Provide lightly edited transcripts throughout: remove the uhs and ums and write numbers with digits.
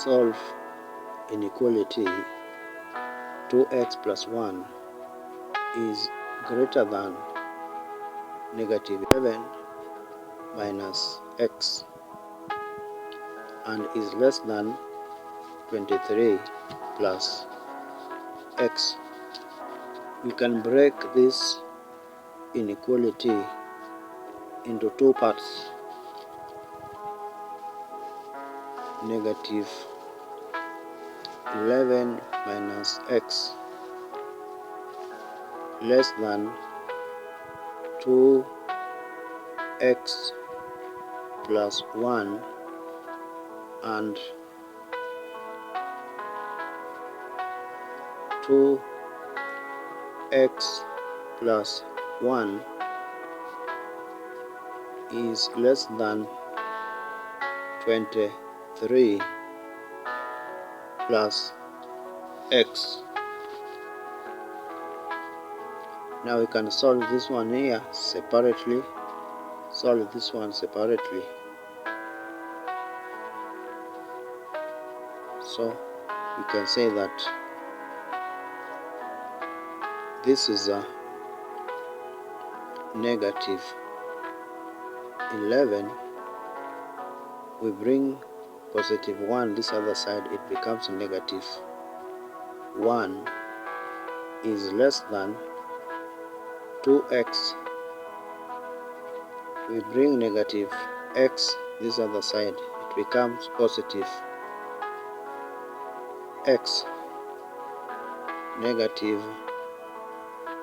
Solve inequality 2x plus 1 is greater than negative 11 minus x and is less than 23 plus x. We can break this inequality into two parts. Negative 11 minus x less than 2x plus 1 and 2x plus 1 is less than 23 plus x. Now we can solve this one here separately. Solve this one separately. So we can say that this is a negative 11. We bring positive 1 this other side, it becomes negative 1 is less than 2x. We bring negative x this other side, it becomes positive x. Negative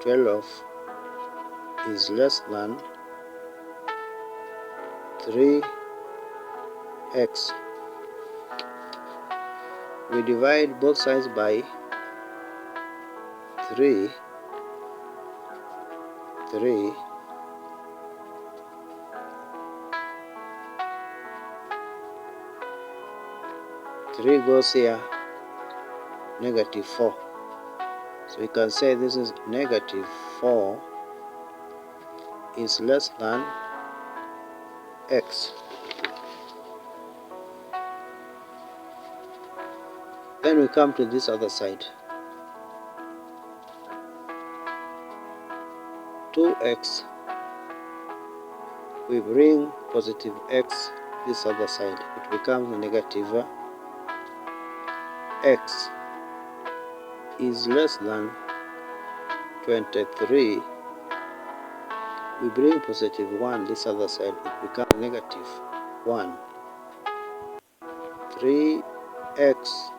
12 is less than 3x. We divide both sides by 3. 3 goes here, negative 4. So we can say this is negative 4 is less than x. Then we come to this other side. 2x, we bring positive x this other side, it becomes negative x is less than 23. We bring positive 1 this other side, it becomes negative 1. 3x,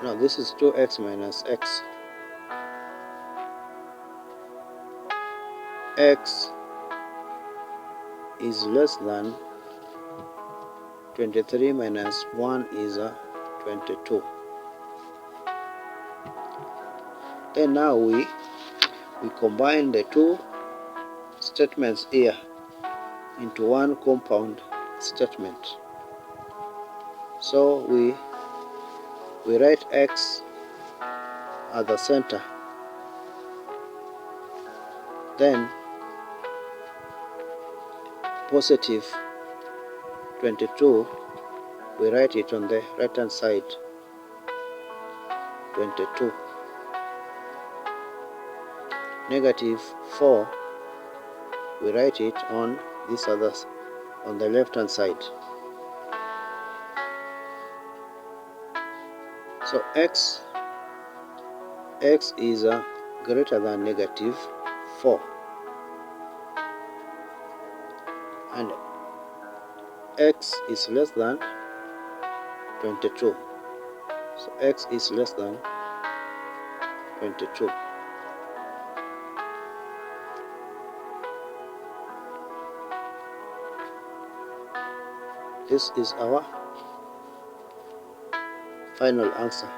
no, this is 2x minus x. X is less than 23 minus 1 is 22. Then now we combine the two statements here into one compound statement. So we write x at the center, then positive 22, we write it on the right hand side, 22. Negative 4, we write it on this other, on the left hand side. So x is greater than negative 4 and x is less than 22. So x is less than 22. This is our final answer.